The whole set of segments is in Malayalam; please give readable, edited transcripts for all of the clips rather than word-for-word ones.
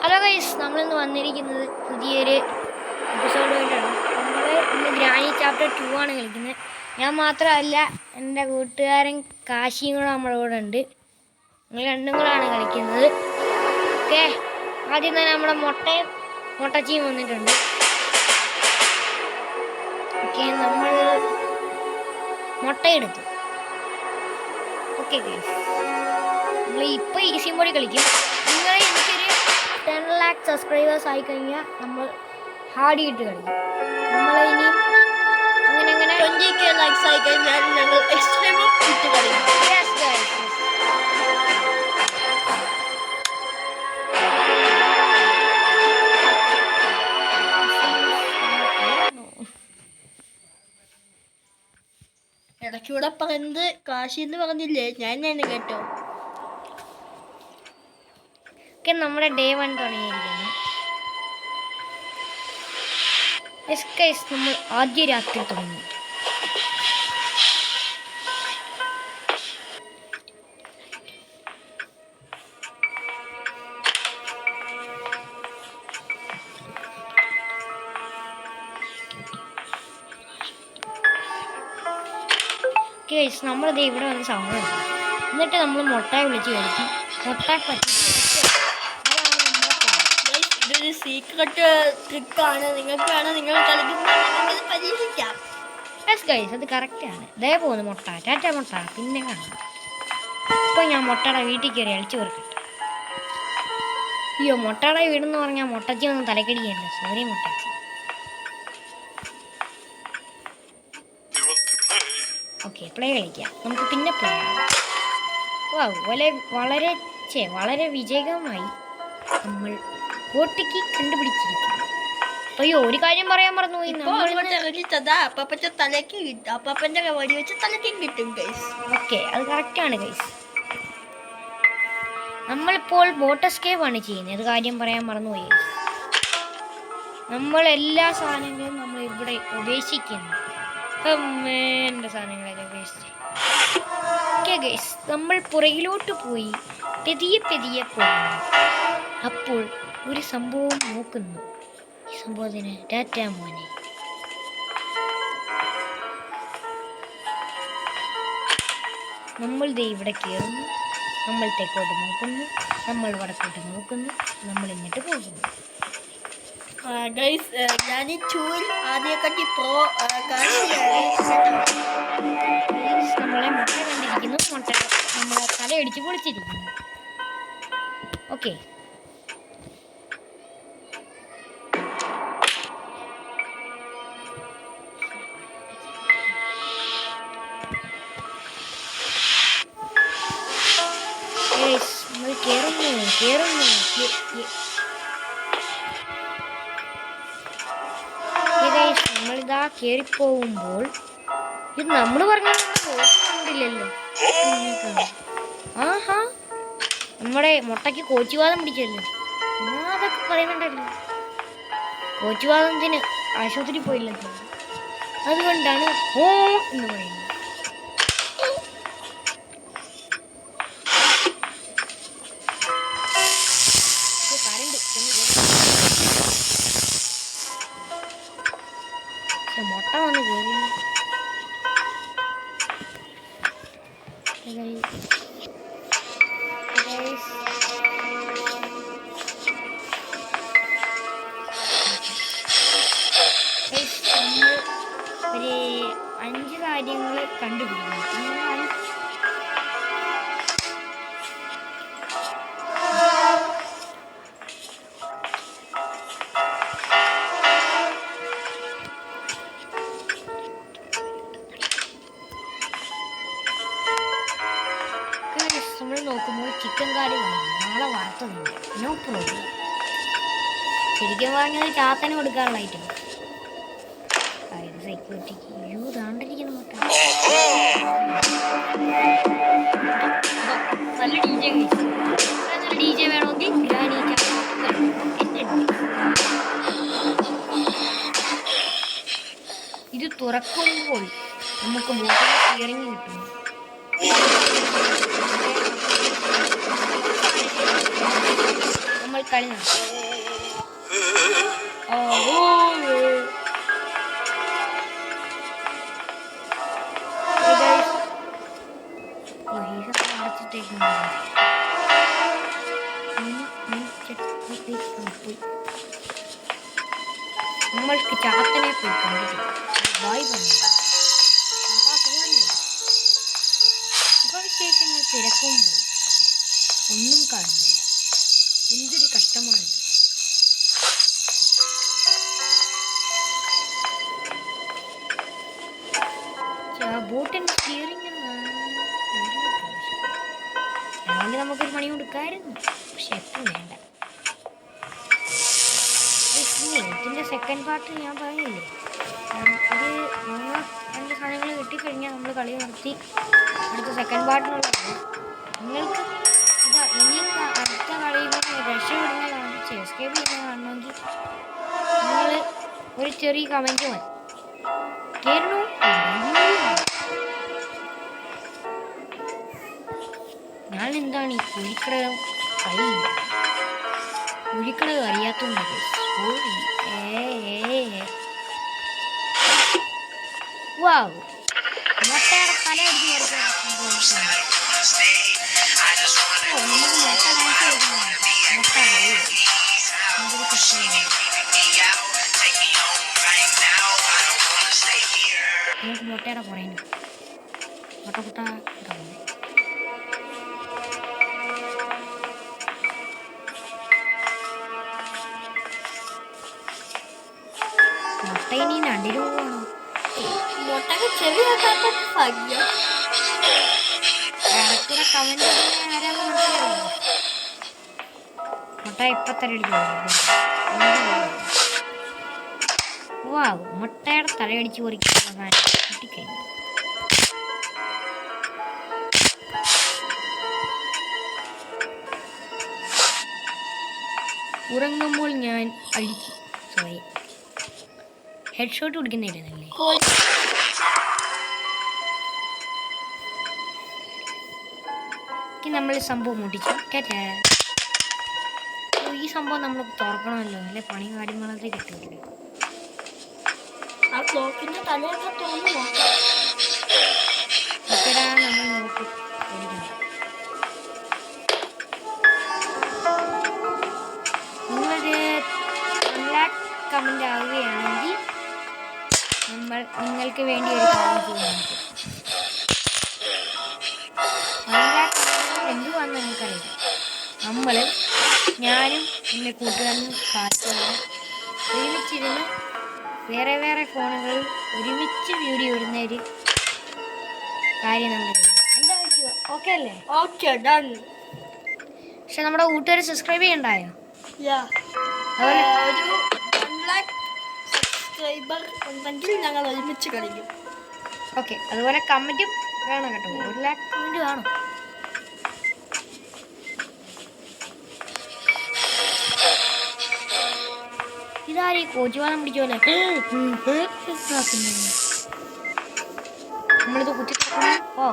ഹലോ ഗൈസ്, നമ്മളിന്ന് വന്നിരിക്കുന്നത് പുതിയൊരു എപ്പിസോഡുമായിട്ടാണ്. നമ്മൾ ഇന്ന് ഗ്രാനി ചാപ്റ്റർ 2 ആണ് കളിക്കുന്നത്. ഞാൻ മാത്രമല്ല, എൻ്റെ കൂട്ടുകാരൻ കാശിയും കൂടെ നമ്മുടെ കൂടെ ഉണ്ട്. ഞങ്ങൾ രണ്ടും കൂടെയാണ് കളിക്കുന്നത്. ഓക്കെ, ആദ്യം തന്നെ നമ്മുടെ മുട്ടച്ചിയും വന്നിട്ടുണ്ട്. ഓക്കെ, നമ്മൾ മുട്ടയെടുത്തു. ഓക്കെ ഗൈസ്, നമ്മൾ ഇപ്പോൾ ഈസി മോഡി കളിക്കും. നിങ്ങൾ എനിക്കൊരു 10 lakh സബ്സ്ക്രൈബേഴ്സ് ആയി കഴിഞ്ഞാൽ നമ്മൾ ഹാർഡിയിട്ട് കളിക്കും. നമ്മൾ ഇനി അങ്ങനെ 20k ലൈക്സ് ആയി കഴിഞ്ഞാൽ ഞങ്ങൾ എക്സ്ട്രീമും ഇട്ട് കളിക്കും. യെസ് ഗൈസ്, ഇടയ്ക്കൂടെ പറയുന്നത് കാശി എന്ന് പറഞ്ഞില്ലേ, ഞാൻ തന്നെ കേട്ടോ. ഓക്കെ, നമ്മുടെ ഡേ 1 തുടങ്ങിയിരിക്കുന്നു. യെസ് ഗൈസ്, നമ്മൾ ആദ്യ രാത്രി തുടങ്ങി. ഗൈസ്, നമ്മളിത് ഇവിടെ വന്ന് സമയം എന്നിട്ട് നമ്മൾ മുട്ടയെ വിളിച്ച് കഴിക്കും. മുട്ട പറ്റി ഇതൊരു സീക്രട്ട് ട്രിക്കാണ്. നിങ്ങൾക്ക് വേണം നിങ്ങൾ കളിക്കുന്നത് പരീക്ഷിക്കാം. യെസ് ഗൈസ്, അത് കറക്റ്റാണ്. ദേ പോകുന്നു മുട്ട. ടാറ്റ മുട്ട, പിന്നെ കാണാം. ഇപ്പോൾ ഞാൻ മുട്ടയുടെ വീട്ടിൽ കയറി അഴിച്ചു കൊടുക്കട്ടെ. അയ്യോ, മുട്ടയുടെ വീടെന്ന് പറഞ്ഞാൽ മുട്ടച്ചി ഒന്നും തലക്കടിക്കണ്ട. സോറി മുട്ടച്ചി. ഓക്കെ, പ്ലേ കളിക്കാം. നമുക്ക് പിന്നെ പ്ലേ ആവാം. വളരെ വിജയകരമായി നമ്മൾ ഓട്ടിക്ക് കണ്ടുപിടിച്ചിരിക്കുന്നു. അയ്യോ, ഒരു കാര്യം പറയാൻ മറന്നുപോയി. അപ്പാപ്പന്റെ തലയ്ക്ക് കിട്ടും. അപ്പാപ്പന്റെ വടി വെച്ച് തലയ്ക്കും കിട്ടും ഗൈസ്. ഓക്കെ, അത് കറക്റ്റാണ് ഗൈസ്. നമ്മളിപ്പോൾ ബോട്ട് എസ്കേപ്പ് ആണ് ചെയ്യുന്നത്. അത് കാര്യം പറയാൻ മറന്നുപോയി. നമ്മൾ എല്ലാ സാധനങ്ങളും നമ്മൾ ഇവിടെ ഉപേക്ഷിക്കുന്നു. എൻ്റെ സാധനങ്ങളൊക്കെ ഉപേക്ഷിച്ച്. ഓക്കെ ഗൈസ്, നമ്മൾ പുറകിലോട്ട് പോയി പെതിയെ പോകുന്നു. അപ്പോൾ ഒരു സംഭവം നോക്കുന്നു. ഈ സംഭവത്തിന് ടാറ്റ മോനെ. നമ്മൾ ദേ ഇവിടെ കയറുന്നു. നമ്മൾ തെക്കോട്ട് നോക്കുന്നു. നമ്മൾ വടക്കോട്ട് നോക്കുന്നു. നമ്മൾ എന്നിട്ട് പോകുന്നു. ഗൈസ്, ഞാൻ ഈ ചൂൽ ആദ്യക്കാട്ടി നമ്മളെ മുട്ട കണ്ടിരിക്കുന്നു. മുട്ട നമ്മളെ തലയടിച്ച് പൊളിച്ചിരിക്കുന്നു. ഓക്കെ, നമ്മൾ കേറുന്നു. നമ്മളിതാ കയറിപ്പോകുമ്പോൾ ഇത് നമ്മൾ പറഞ്ഞില്ലല്ലോ. ആഹാ, നമ്മുടെ മുട്ടയ്ക്ക് കോച്ചുവാദം പിടിച്ചല്ലോ. അതൊക്കെ പറയുന്നുണ്ടല്ലോ. കോച്ചുവാദത്തിന് ആശുപത്രി പോയില്ലല്ലോ. അതുകൊണ്ടാണ് ഓ എന്ന് പറയുന്നത്. മുട്ട വന്ന് കയറി. നമ്മൾ ഒരു 5 കാര്യങ്ങൾ കണ്ടുപിടിക്കുന്നു. നമ്മൾ നോക്കുമ്പോൾ ചിക്കൻ കറി നാളെ വറുത്തതുണ്ട്. No problem. ശരിക്കും പറഞ്ഞത് ചാത്തന് കൊടുക്കാറുള്ള ഐറ്റം. സെക്യൂരിറ്റിക്ക് താണ്ടിരിക്കുന്ന മുട്ട. നല്ല ഡി ജെ വേണമെങ്കിൽ ഗ്രാനി ഇത് തുറക്കുമ്പോൾ നമുക്ക് ബോട്ടിൽ സ്റ്റിയറിംഗ് കിട്ടും. നമ്മൾ കളി നടക്കും. നമ്മൾക്ക് ചാത്തനെ പോയി കണ്ടിട്ടില്ല. ബായ് പറഞ്ഞു. സുഖവിശേഷങ്ങൾ തിരക്കുമ്പോൾ ഒന്നും കാണുന്നില്ല. എന്തൊരു കഷ്ടമാണ്. ബോട്ടിന്റെ സ്റ്റിയറിംഗ് രാവിലെ നമുക്കൊരു പണി കൊടുക്കായിരുന്നു, പക്ഷെ എപ്പം വേണ്ട. ഇതിന്റെ സെക്കൻഡ് പാർട്ട് ഞാൻ പറഞ്ഞില്ലേ, ഒരു 2 സാധനങ്ങൾ കിട്ടിക്കഴിഞ്ഞാൽ നമ്മൾ കളി നിർത്തി അടുത്ത സെക്കൻഡ് പാർട്ടിനുള്ളത്. നിങ്ങൾക്ക് ഇതാ ഇനിയും അടുത്ത കളിയിൽ രക്ഷപ്പെടുന്ന കാണിച്ച് എസ്കേപ്പ് ചെയ്യുന്ന കാണണമെങ്കിൽ നിങ്ങൾ ഒരു ചെറിയ കമൻറ്റ് മതി. കേരളവും ഞാൻ എന്താണ് ഈ കുഴിക്കടകം കുഴിക്കടകം അറിയാത്തതുകൊണ്ട് സോറി. വാവ്, മുട്ടയുടെ തല അടിച്ച് കൊടുക്കാൻ നമുക്ക് മുട്ട കാണിച്ചു കൊടുക്കുന്നുണ്ട്. മുട്ട എന്തൊരു കഷ്ടമാണ്. നമുക്ക് മുട്ടയുടെ പറയുന്നു മുട്ട മുട്ട ഇനി 2 രൂപ വേണം. മുട്ടക്ക് ചെറിയാക്കാത്ത ഭാഗ്യം. കമന്റ് മുട്ട ഇപ്പത്തരടിച്ചു. വാ, മുട്ടയുടെ തലയടിച്ച് പൊറിക്കാൻ കിട്ടിക്കഴിഞ്ഞു. ഉറങ്ങുമ്പോൾ ഞാൻ അടിച്ചു. സോറി, ഹെഡ് ഷോട്ട് കൊടുക്കുന്നില്ലെന്നല്ലേ. നമ്മൾ സംഭവം മുട്ടിച്ചു. ഈ സംഭവം നമ്മൾ തുറക്കണമല്ലോ, അല്ലെ പണി കാര്യങ്ങളൊക്കെ കിട്ടില്ല. ആ ക്ലോക്കിന്റെ തലയൊക്കെ തുറന്നു നോക്കാം. നമ്മൾ നോക്കി നിങ്ങളൊരു 1 lakh കമന്റ് ആവുകയാണെങ്കിൽ നിങ്ങൾക്ക് വേണ്ടി ഒരു കാര്യം ചെയ്യാൻ പറ്റും. 1 lakh എന്തുവാന്ന് നിങ്ങൾക്കറിയാം. ഞാനും എൻ്റെ കൂട്ടുകാരനും കാറ്റുകാരും ഒരുമിച്ചിരുന്ന് വേറെ വേറെ ഫോണുകളിൽ ഒരുമിച്ച് വീഡിയോ ഇടുന്ന ഒരു കാര്യം നമ്മൾ എന്താ പറ്റുക? ഓക്കെ അല്ലേ? Okay, done. പക്ഷെ നമ്മുടെ കൂട്ടുകാർ സബ്സ്ക്രൈബ് ചെയ്യണ്ടായോ? അതുപോലെ ഒരു 1 lakh സബ്സ്ക്രൈബർ ഉണ്ടെങ്കിൽ ഞങ്ങൾ ഒരുമിച്ച് കളിക്കും. ഓക്കെ, അതുപോലെ കമൻറ്റും വേണം കേട്ടോ. 1 lakh കമൻറ്റ് വേണം. ഇതാരീ കോച്ചുവാദം പിടിച്ചോലെ നമ്മളിത് കുത്തി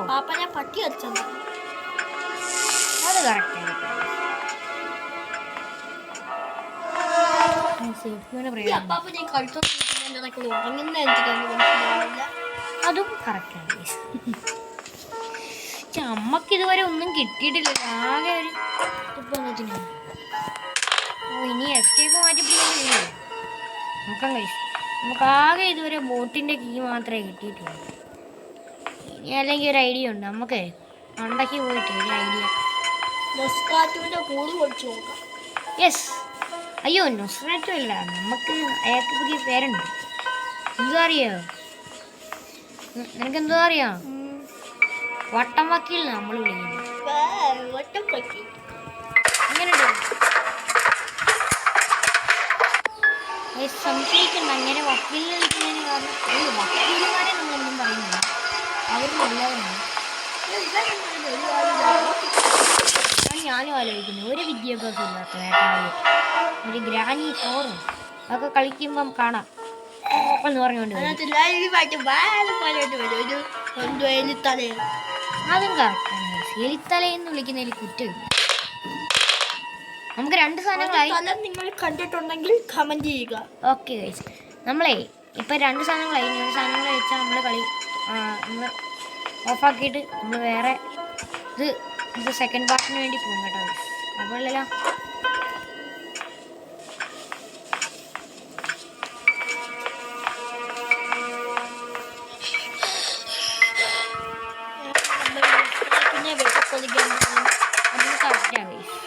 പാപ്പനെ പട്ടി അടിച്ചത് അത് കറക്റ്റ് ആയിരിക്കും. അതും കറക്റ്റാണ്. അമ്മക്ക് ഇതുവരെ ഒന്നും കിട്ടിയിട്ടില്ല. ആകെ ഒരു തുപ്പത്തിനാണ്. ഇനി എസ്കേപ്പ് മാറ്റി പിടിക്കാൻ നോക്കാം കഴിച്ചു. നമുക്കാകെ ഇതുവരെ ബോട്ടിൻ്റെ കീ മാത്രമേ കിട്ടിയിട്ടുള്ളൂ. ഇനി അല്ലെങ്കിൽ ഒരു ഐഡിയ ഉണ്ട്. നമുക്ക് ഉണ്ടാക്കി പോയിട്ട് ഒരു ഐഡിയ. യെസ്, അയ്യോ നൊസ്രാറ്റും അല്ല, നമുക്ക് അയാൾക്ക് പുതിയ പേരുണ്ട്. എന്തോ അറിയോ? നിനക്കെന്തോ അറിയാം? വട്ടം വക്കീൽ നമ്മൾ വിളിക്കുന്നത്. അങ്ങനെയുണ്ട്. സംശയിക്കണ്ട, അങ്ങനെ വക്കീലിനെ വിളിക്കുന്നതിന് കാരണം വക്കീലുമാരെ നമ്മളൊന്നും പറയുന്നില്ല, അവർ നല്ലവരാണ്. ഞാനും ആലോചിക്കുന്നു, ഒരു വിദ്യാഭ്യാസം ഇല്ലാത്ത വേട്ടാളി ഒരു ഗ്രാനി ഫോറും അതൊക്കെ കളിക്കുമ്പം കാണാം എന്ന് പറഞ്ഞുകൊണ്ട് അതും കറക്റ്റാണ്. എലിത്തലയെന്ന് വിളിക്കുന്നതിൽ കുറ്റമില്ല. നമുക്ക് 2 സാധനങ്ങളായി. തല നിങ്ങൾ കണ്ടിട്ടുണ്ടെങ്കിൽ കമന്റ് ചെയ്യുക. ഓക്കെ ഗൈസ്, നമ്മളെ ഇപ്പം 2 സാധനങ്ങളായി. 2 സാധനങ്ങൾ വെച്ചാൽ നമ്മൾ കളി നമ്മൾ ഓഫാക്കിയിട്ട് നമ്മൾ വേറെ ഇത് സെക്കൻഡ് പാർട്ടിന് വേണ്ടി പോകും കേട്ടോ ഗൈസ്. അതുപോലല്ലോ അതിന് കറക്റ്റാണ് ഗൈസ്.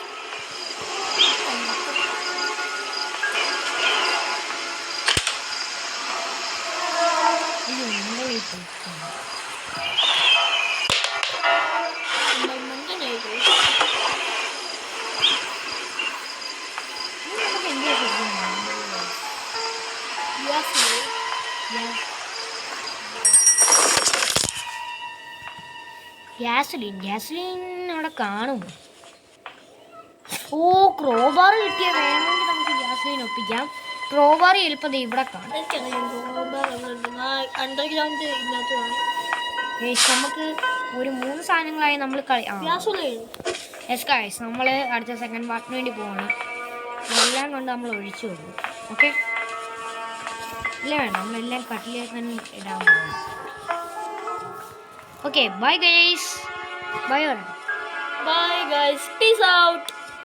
ഗ്യാസ്ലിൻ അവിടെ കാണും. ഓ, ക്രോബാർ കിട്ടിയ വേണമെങ്കിൽ നമുക്ക് ഗ്യാസ്ലിൻ ഒപ്പിക്കാം. ക്രോബാർ എളുപ്പം ഇവിടെ കാണും. അണ്ടർഗ്രൗണ്ട് നമുക്ക് ഒരു 3 സാധനങ്ങളായി നമ്മൾ കളി. യെസ് ഗൈസ്, നമ്മൾ അടുത്ത സെക്കൻഡ് പാർട്ടിന് വേണ്ടി പോവാണ്. എല്ലാം കൊണ്ട് നമ്മൾ ഒഴിച്ചു പോകും. ഓക്കെ, ഇല്ല വേണ്ട, നമ്മളെല്ലാം കട്ടിലേക്ക് തന്നെ ഇടാൻ പോകും. Okay, bye guys. Bye guys, peace out.